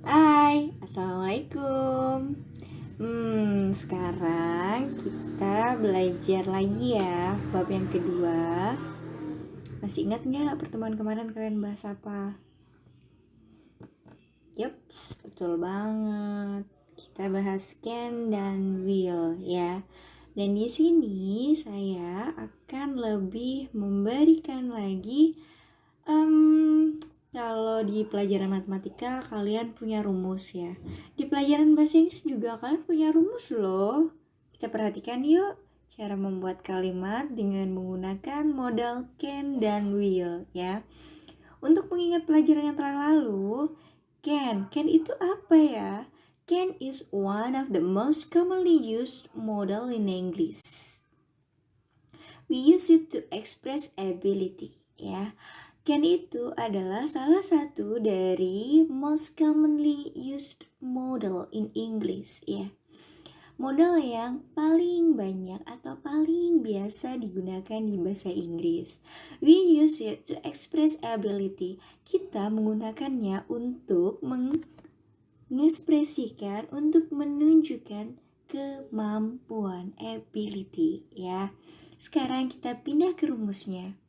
Hai, Assalamualaikum. Sekarang kita belajar lagi ya, bab yang kedua. Masih ingat nggak pertemuan kemarin kalian bahas apa? Yups, betul banget. Kita bahas can dan will ya. Dan di sini saya akan lebih memberikan lagi kalau di pelajaran matematika kalian punya rumus ya. Di pelajaran bahasa Inggris juga kalian punya rumus loh. Kita perhatikan yuk cara membuat kalimat dengan menggunakan modal can dan will ya. Untuk mengingat pelajaran yang telah lalu, can itu apa ya? Can is one of the most commonly used modal in English. We use it to express ability ya. Can itu adalah salah satu dari most commonly used modal in English ya. Modal yang paling banyak atau paling biasa digunakan di bahasa Inggris. We use it to express ability. Kita menggunakannya untuk mengekspresikan, untuk menunjukkan kemampuan, ability ya. Sekarang kita pindah ke rumusnya.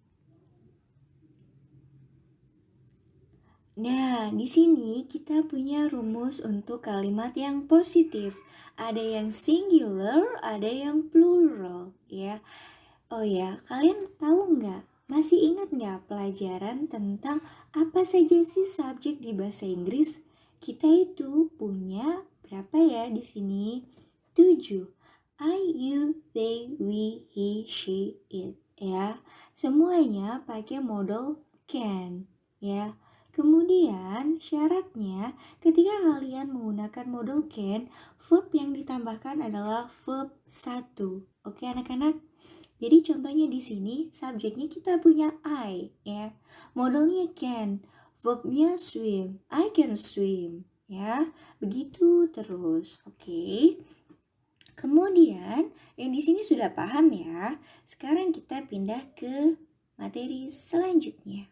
Nah, di sini kita punya rumus untuk kalimat yang positif. Ada yang singular, ada yang plural, ya. Oh ya, kalian tahu nggak? Masih ingat nggak pelajaran tentang apa saja sih subjek di bahasa Inggris? Kita itu punya berapa ya di sini? 7. I, you, they, we, he, she, it, ya. Semuanya pakai modal can, ya. Kemudian syaratnya ketika kalian menggunakan modal can, verb yang ditambahkan adalah verb 1. Oke anak-anak? Jadi contohnya di sini subjeknya kita punya I ya. Modalnya can, verbnya swim. I can swim ya. Begitu terus. Oke. Kemudian yang di sini sudah paham ya. Sekarang kita pindah ke materi selanjutnya.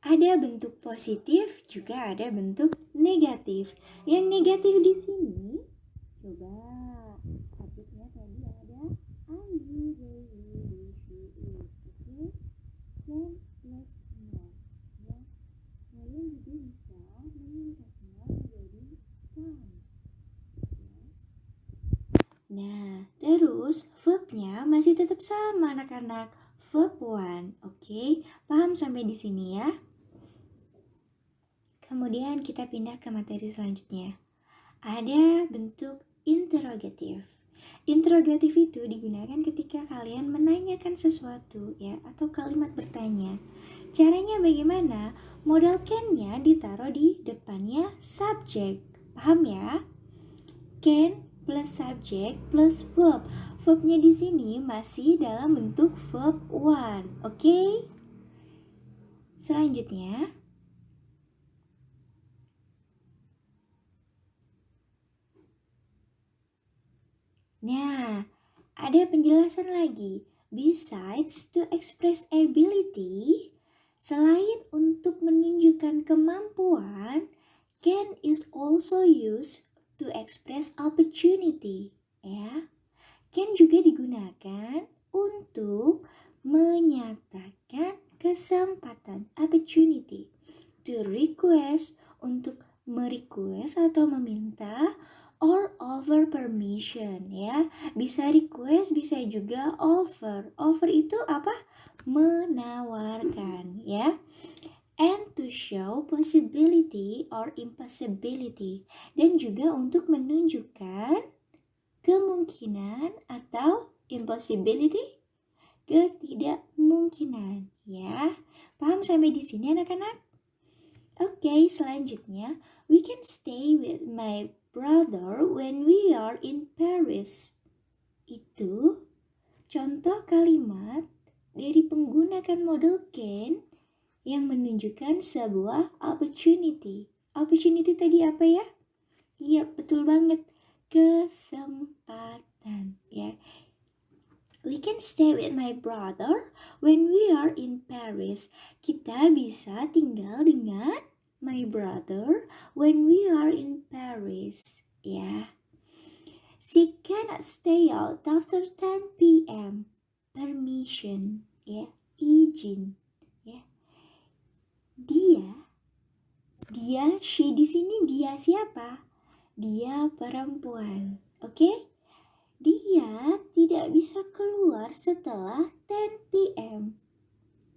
Ada bentuk positif, juga ada bentuk negatif. Yang negatif di sini, coba subjeknya tadi ada I, you, they, we, she, it. Oke, can plus not. Ya, kalian juga bisa meningkatnya menjadi can. Ya. Nah, terus verbnya masih tetap sama anak-anak. Verb one, oke? Paham sampai di sini ya? Kemudian kita pindah ke materi selanjutnya. Ada bentuk interrogatif. Interrogatif itu digunakan ketika kalian menanyakan sesuatu ya atau kalimat bertanya. Caranya bagaimana? Modal can-nya ditaruh di depannya subjek. Paham ya? Can plus subjek plus verb. Verbnya di sini masih dalam bentuk verb one. Oke? Selanjutnya, nah, ada penjelasan lagi. Besides to express ability, selain untuk menunjukkan kemampuan, can is also used to express opportunity. Ya, can juga digunakan untuk menyatakan kesempatan, opportunity. To request, untuk merequest atau meminta, or offer permission ya. Bisa request, bisa juga offer. Offer itu apa? Menawarkan ya. And to show possibility or impossibility. Dan juga untuk menunjukkan kemungkinan atau impossibility, ketidakmungkinan ya. Paham sampai di sini anak-anak? Oke, selanjutnya we can stay with my brother when we are in Paris. Itu contoh kalimat dari penggunakan model can yang menunjukkan sebuah opportunity. Opportunity tadi apa ya? Iya, betul banget. Kesempatan ya. We can stay with my brother when we are in Paris. Kita bisa tinggal dengan my brother when we are in Paris. Ya. She cannot stay out after 10 p.m. Permission, ya, izin, ya. She di sini dia siapa? Dia perempuan, oke? Dia tidak bisa keluar setelah 10 p.m.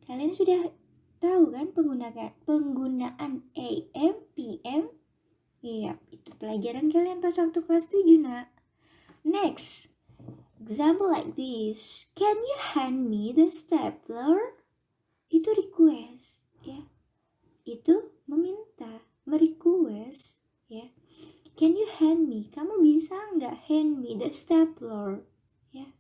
Kalian sudah tahu kan penggunaan AM, PM? Iya, itu pelajaran kalian pas waktu kelas 7, nak. Next, example like this. Can you hand me the stapler? Itu request, ya. Itu meminta, merequest, ya. Can you hand me? Kamu bisa nggak hand me the stapler, ya.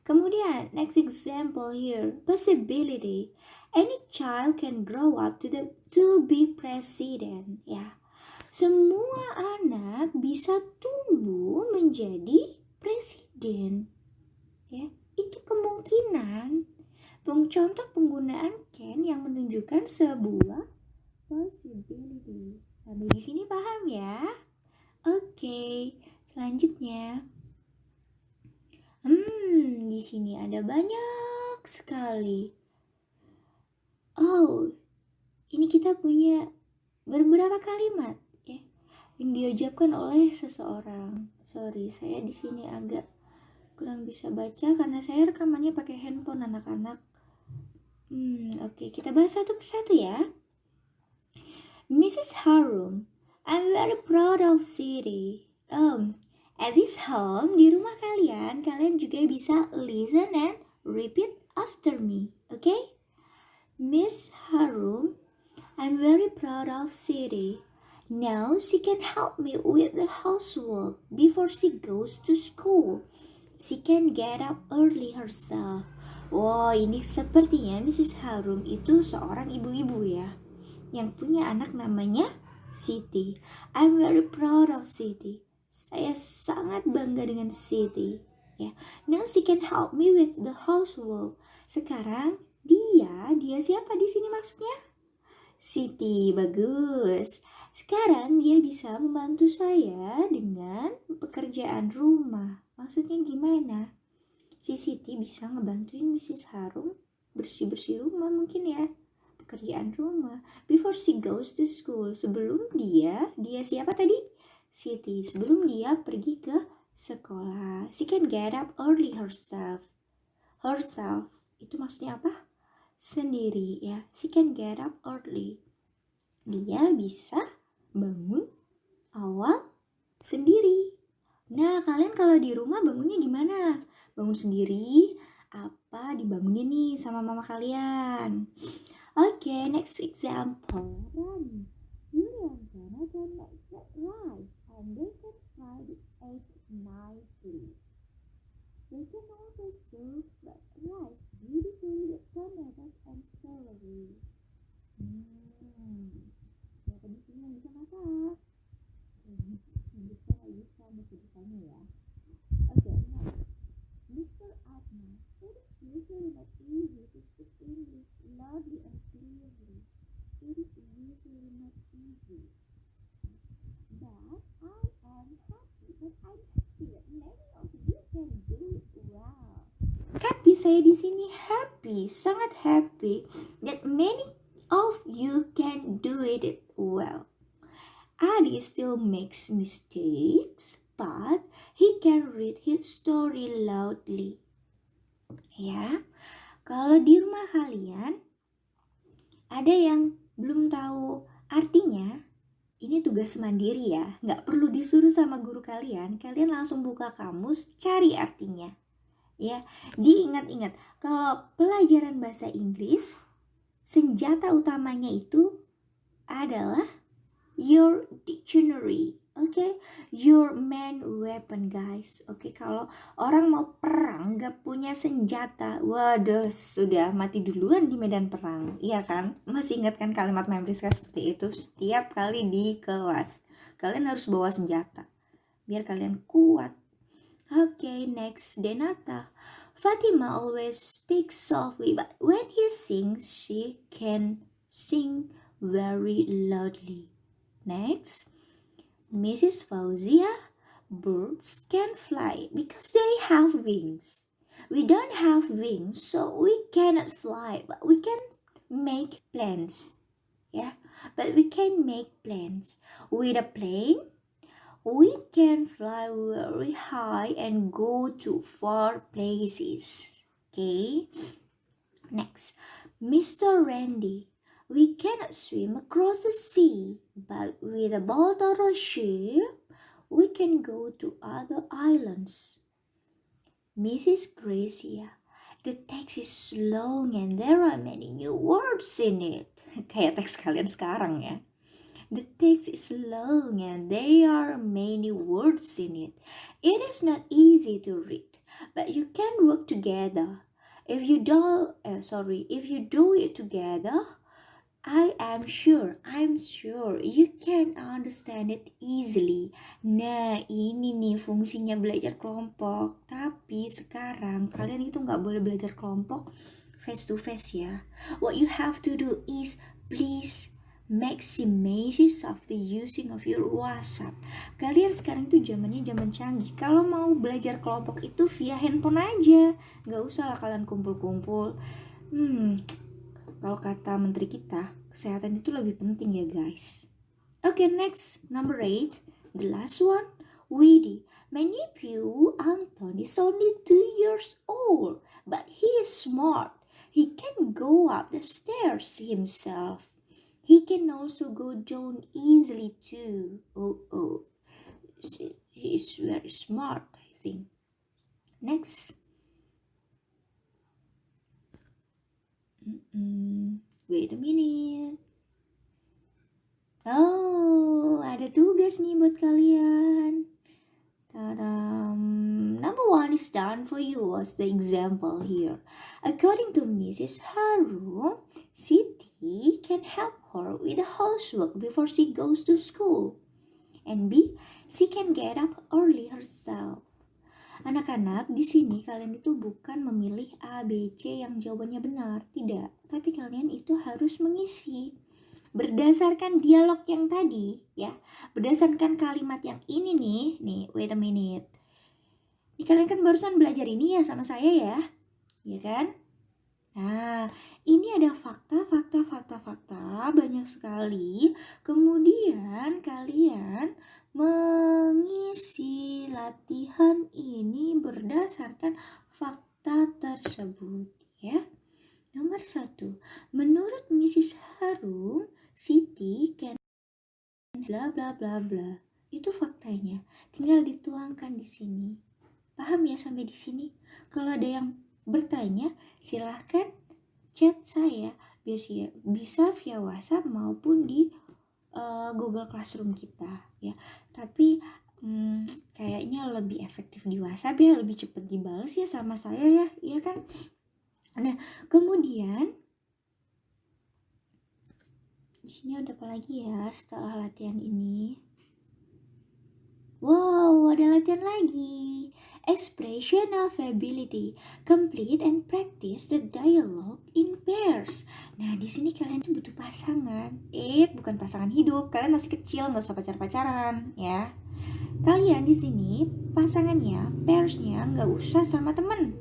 Kemudian, next example here, possibility. Any child can grow up to be president, ya. Semua anak bisa tumbuh menjadi presiden, ya. Itu kemungkinan. Contoh penggunaan can yang menunjukkan sebuah possibility. Sampai di sini paham ya? Oke, selanjutnya. Di sini ada banyak sekali. Oh, ini kita punya beberapa kalimat yang diucapkan oleh seseorang. Sorry, saya di sini agak kurang bisa baca karena saya rekamannya pakai handphone anak-anak. Oke, kita bahas satu persatu ya. Mrs. Harum, I'm very proud of Siri. At this home, di rumah kalian juga bisa listen and repeat after me, okay? Miss Harum, I'm very proud of Siri. Now she can help me with the housework before she goes to school. She can get up early herself. Wow, ini sepertinya Mrs. Harum itu seorang ibu-ibu ya, yang punya anak namanya Siti. I'm very proud of Siti. Saya sangat bangga dengan Siti. Ya. Now she can help me with the housework. Sekarang dia siapa di sini maksudnya? Siti, bagus. Sekarang dia bisa membantu saya dengan pekerjaan rumah. Maksudnya gimana? Si Siti bisa ngebantuin Mrs. Harum bersih-bersih rumah mungkin ya. Pekerjaan rumah. Before she goes to school. Sebelum dia siapa tadi? Siti. Sebelum dia pergi ke sekolah. She can get up early herself. Herself. Itu maksudnya apa? Sendiri ya. She can get up early. Dia bisa bangun awal sendiri. Nah, kalian kalau di rumah bangunnya gimana? Bangun sendiri? Apa dibangunin nih sama mama kalian? Okay, next example. Rani, you and Jana can make that rice and they can fry the egg nicely. They can also serve that rice beautifully with tomatoes and celery. Siapa di sini yang bisa masak? Bisa masih ditanya ya. Okay, next. Mr. Adnan, it is usually not easy to speak English loudly and clearly. It is usually not easy. But I'm happy that many of you can do it well. Happy, saya di sini happy, sangat happy that many of you can do it well. Adi still makes mistakes, but he can read his story loudly. Ya, kalau di rumah kalian ada yang belum tahu artinya, ini tugas mandiri ya, nggak perlu disuruh sama guru kalian langsung buka kamus, cari artinya. Ya, diingat-ingat, kalau pelajaran bahasa Inggris, senjata utamanya itu adalah your dictionary, okay? Your main weapon, guys. Okay, kalau orang mau perang gak punya senjata, waduh, sudah mati duluan di medan perang, iya kan? Masih ingat kan kalimat Memphis seperti itu? Setiap kali di kelas, kalian harus bawa senjata, biar kalian kuat. Okay, next, Denata. Fatima always speaks softly, but when he sings, she can sing very loudly. Next, Mrs. Fauzia, birds can fly because they have wings. We don't have wings, so we cannot fly, but we can make plans. Yeah, but we can make plans. With a plane, we can fly very high and go to far places. Okay, next, Mr. Randy. We cannot swim across the sea, but with a boat or a ship, we can go to other islands. Mrs. Gracia, the text is long and there are many new words in it. Kayak teks kalian sekarang ya. The text is long and there are many words in it. It is not easy to read, but you can work together. If you do it together, I'm sure you can understand it easily. Nah, ini nih fungsinya belajar kelompok. Tapi sekarang kalian itu nggak boleh belajar kelompok face to face ya. What you have to do is please maximize of the using of your WhatsApp. Kalian sekarang tuh zamannya zaman canggih. Kalau mau belajar kelompok itu via handphone aja. Nggak usah lah kalian kumpul-kumpul. Kalau kata menteri kita, kesehatan itu lebih penting ya guys. Okay, next, number 8, the last one, Widi. My nephew Anton is only 2 years old, but he is smart. He can go up the stairs himself. He can also go down easily too. He is very smart, I think. Next. Wait a minute. Oh, ada tugas nih buat kalian. Tadam. Number 1 is done for you as the example here. According to Mrs. Haru, Siti can help her with the housework before she goes to school. And B, she can get up early herself. Anak-anak, di sini kalian itu bukan memilih A, B, C yang jawabannya benar. Tidak, tapi kalian itu harus mengisi. Berdasarkan dialog yang tadi, ya. Berdasarkan kalimat yang ini nih, wait a minute. Ini kalian kan barusan belajar ini ya sama saya ya. Ya kan? Nah, ini ada fakta, banyak sekali. Kemudian kalian mengisi latihan ini berdasarkan fakta tersebut ya. Nomor 1, menurut Mrs. Harum, Siti can bla bla bla bla. Itu faktanya. Tinggal dituangkan di sini. Paham ya sampai di sini? Kalau ada yang bertanya, silahkan chat saya. Bisa via WhatsApp maupun di Google Classroom kita ya. Tapi kayaknya lebih efektif di WhatsApp ya, lebih cepat dibalas ya sama saya ya, iya kan? Nah, kemudian di sini ada apa lagi ya setelah latihan ini? Wow, ada latihan lagi. Expression of ability. Complete and practice the dialogue in pairs. Nah, di sini kalian tuh butuh pasangan. Bukan pasangan hidup. Kalian masih kecil, nggak usah pacar-pacaran, ya. Kalian di sini pasangannya, pairsnya nggak usah sama temen.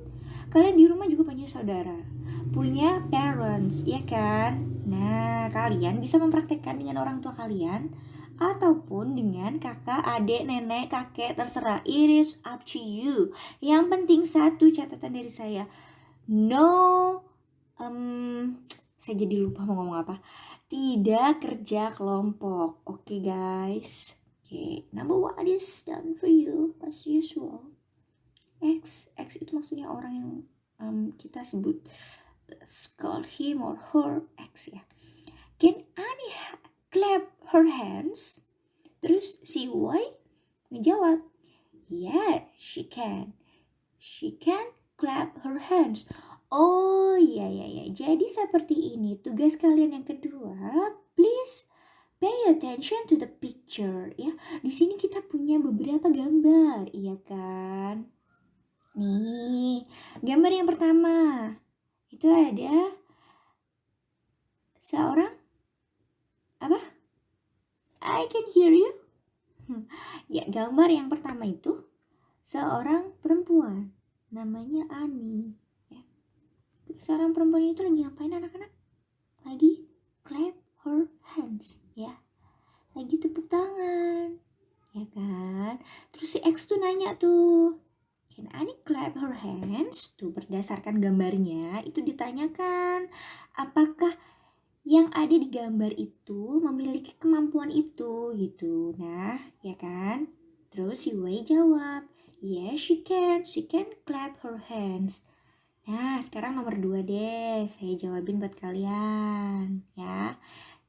Kalian di rumah juga punya saudara, punya parents, ya kan? Nah, kalian bisa mempraktekkan dengan orang tua kalian ataupun dengan kakak, adik, nenek, kakek, terserah. It is up to you. Yang penting satu catatan dari saya. Saya jadi lupa mau ngomong apa. Tidak kerja kelompok. Oke, guys. Oke, number 1 is done for you as usual. X itu maksudnya orang yang kita sebut, let's call him or her X ya. Can Annie clap her hands? Terus si Y ngejawab, yeah, she can. She can clap her hands. Oh ya. Jadi seperti ini. Tugas kalian yang kedua, please pay attention to the picture ya. Di sini kita punya beberapa gambar, iya kan? Nih, gambar yang pertama itu ada seorang I can hear you. Ya, gambar yang pertama itu seorang perempuan namanya Ani. Ya. Seorang perempuan itu lagi ngapain anak-anak? Lagi clap her hands, ya. Lagi tepuk tangan, ya kan? Terus si X tuh nanya tuh, can Ani clap her hands? Tuh berdasarkan gambarnya itu ditanyakan, apakah yang ada di gambar itu memiliki kemampuan itu gitu. Nah, ya kan? Terus si Wei jawab, yes she can clap her hands. Nah, sekarang nomor 2 deh, saya jawabin buat kalian ya.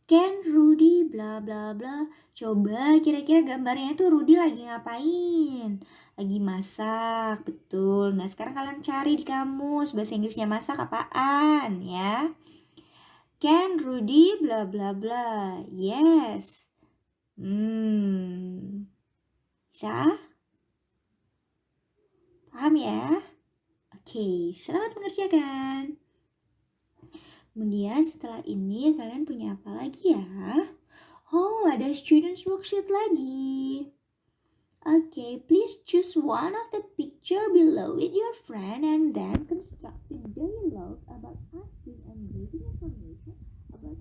Can Rudy bla bla bla. Coba kira-kira gambarnya itu Rudy lagi ngapain? Lagi masak, betul. Nah, sekarang kalian cari di kamus bahasa Inggrisnya masak apaan ya. Can Rudy bla bla bla. Yes. Bisa? Paham ya? Oke, selamat mengerjakan. Kemudian setelah ini kalian punya apa lagi ya? Oh, ada students worksheet lagi. Okay, please choose one of the picture below with your friend and then construct a dialogue about asking and giving information about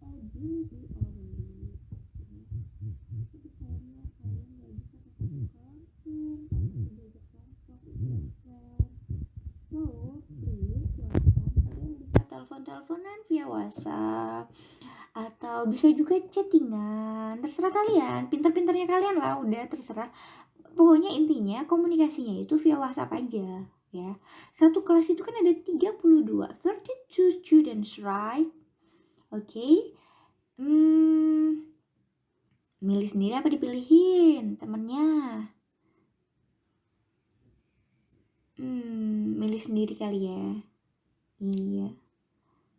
ability or belief. Misalnya kalian nggak bisa ketemu langsung, kalian belajar kelompok with your friend. So, please silakan kalian bisa telepon-teleponan via WhatsApp atau bisa juga chattingan, terserah kalian, pinter-pinternya kalian lah, udah terserah. Pokoknya intinya komunikasinya itu via WhatsApp aja ya. Satu kelas itu kan ada 32 students, right? Oke. Milih sendiri apa dipilihin temennya? Milih sendiri kali ya. Iya.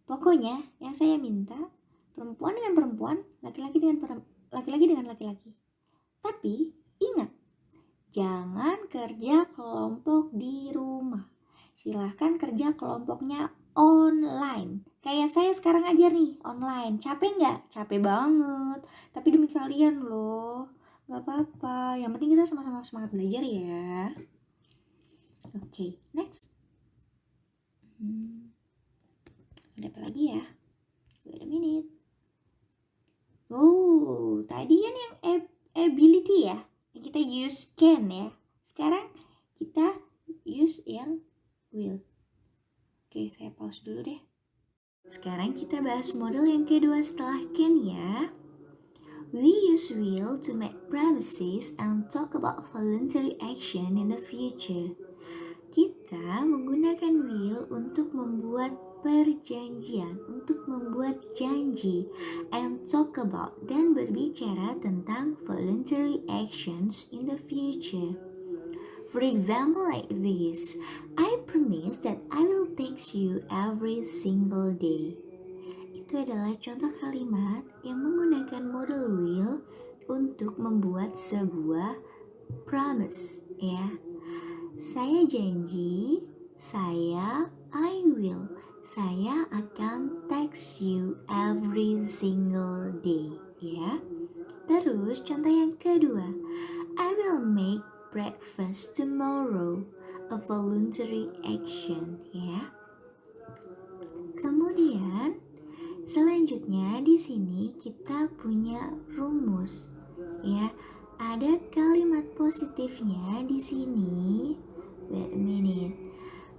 Pokoknya yang saya minta perempuan dengan perempuan, laki-laki dengan laki-laki. Tapi ingat, jangan kerja kelompok di rumah. Silahkan kerja kelompoknya online. Kayak saya sekarang aja nih, online. Capek nggak? Capek banget. Tapi demi kalian loh. Nggak apa-apa. Yang penting kita sama-sama semangat belajar ya. Oke, next. Ada apa lagi ya? Wait a minute. Oh, tadi kan yang ability ya, yang kita use can ya. Sekarang kita use yang will. Oke, saya pause dulu deh. Sekarang kita bahas model yang kedua setelah can ya. We use will to make promises and talk about voluntary action in the future. Kita menggunakan will untuk membuat perjanjian, untuk membuat janji, and talk about dan berbicara tentang voluntary actions in the future. For example, like this, I promise that I will text you every single day. Itu adalah contoh kalimat yang menggunakan model will untuk membuat sebuah promise, ya. Saya janji, I will. Saya akan text you every single day, ya. Terus contoh yang kedua, I will make breakfast tomorrow, a voluntary action, ya. Kemudian selanjutnya di sini kita punya rumus, ya. Ada kalimat positifnya di sini. Wait a minute.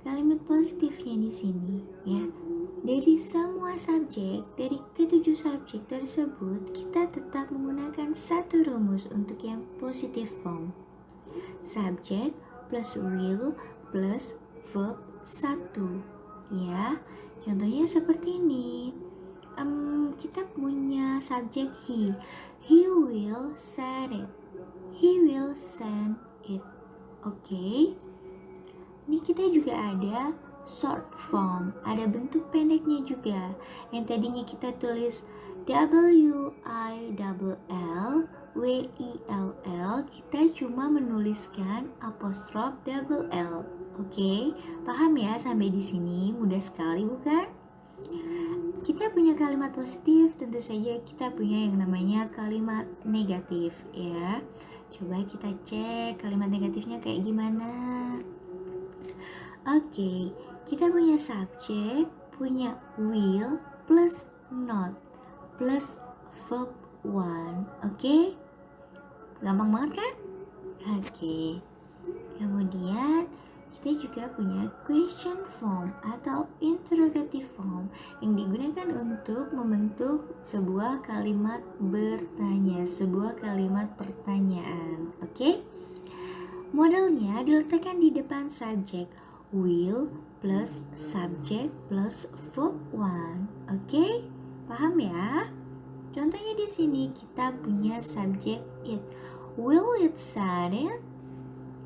Kalimat positifnya di sini, ya. Dari semua subjek, dari ketujuh subjek tersebut, kita tetap menggunakan satu rumus untuk yang positive form. Subjek plus will plus verb 1, ya. Contohnya seperti ini. Kita punya subjek he. He will send it. He will send it. Oke. Ini kita juga ada short form, ada bentuk pendeknya juga. Yang tadinya kita tulis WILL, kita cuma menuliskan apostrof double L. Oke, paham ya sampai di sini? Mudah sekali bukan? Kita punya kalimat positif, tentu saja kita punya yang namanya kalimat negatif ya. Coba kita cek kalimat negatifnya kayak gimana. Oke, kita punya subjek, punya will plus not plus verb one. Oke, gampang banget kan? Oke, kemudian kita juga punya question form atau interrogative form yang digunakan untuk membentuk sebuah kalimat bertanya, sebuah kalimat pertanyaan. Oke? Modelnya diletakkan di depan subjek, will plus subject plus verb one. Oke? Paham ya? Contohnya di sini kita punya subjek it. Will it study?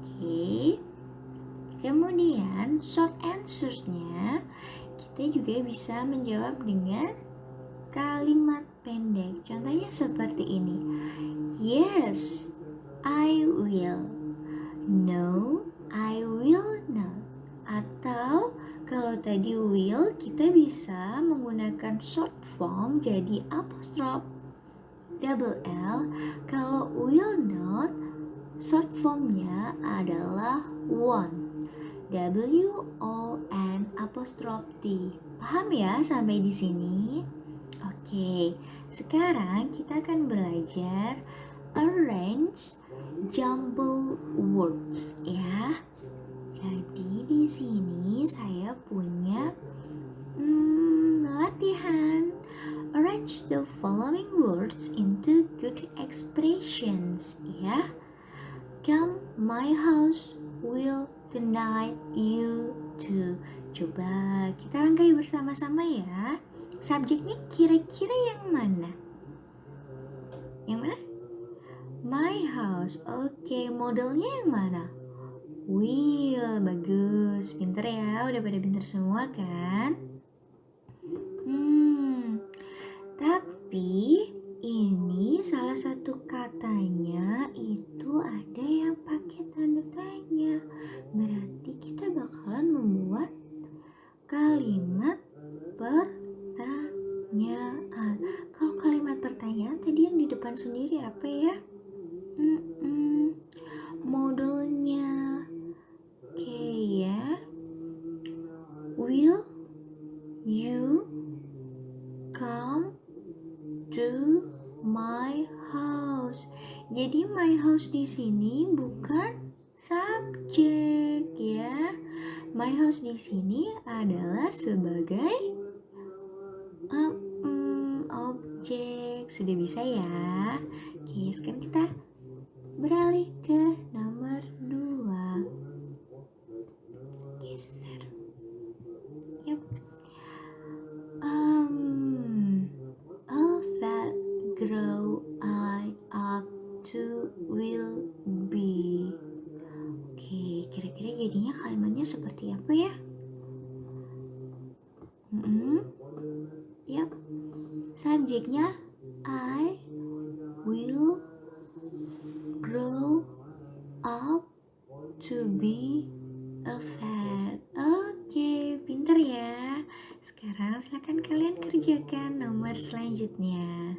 Oke. Kemudian short answer-nya kita juga bisa menjawab dengan kalimat pendek. Contohnya seperti ini. Yes, I will. No, I will not. Atau kalau tadi will, kita bisa menggunakan short form jadi apostrophe double L. Kalau will not, short formnya adalah won't. W-O-N apostrophe T. Paham ya sampai di sini? Oke, sekarang kita akan belajar arrange jumble words ya. Jadi di sini saya punya latihan. Arrange the following words into good expressions ya. Come my house will tonight you too. Coba kita rangkai bersama-sama ya. Subjeknya kira-kira yang mana? Yang mana? My house. Oke, modelnya yang mana? Will. Bagus. Pinter ya. Udah pada pinter semua kan? Tapi ini salah satu katanya itu ada yang pakai tanda tanya. Berarti kita bakalan membuat kalimat pertanyaan. Kalau kalimat pertanyaan tadi yang di depan sendiri apa ya? Modelnya oke ya. Will you come to my house? Jadi my house di sini bukan subjek ya. My house di sini adalah sebagai objek. Sudah bisa ya? Oke, sekarang kita beralih ke nomor 2. Oke, sebentar. Yap. That grow I up to will be. Oke, kira-kira jadinya kalimatnya seperti apa ya? Yap. Subjeknya I will grow up to be a vet. Oke, pinter ya. Sekarang silakan kalian kerjakan nomor selanjutnya.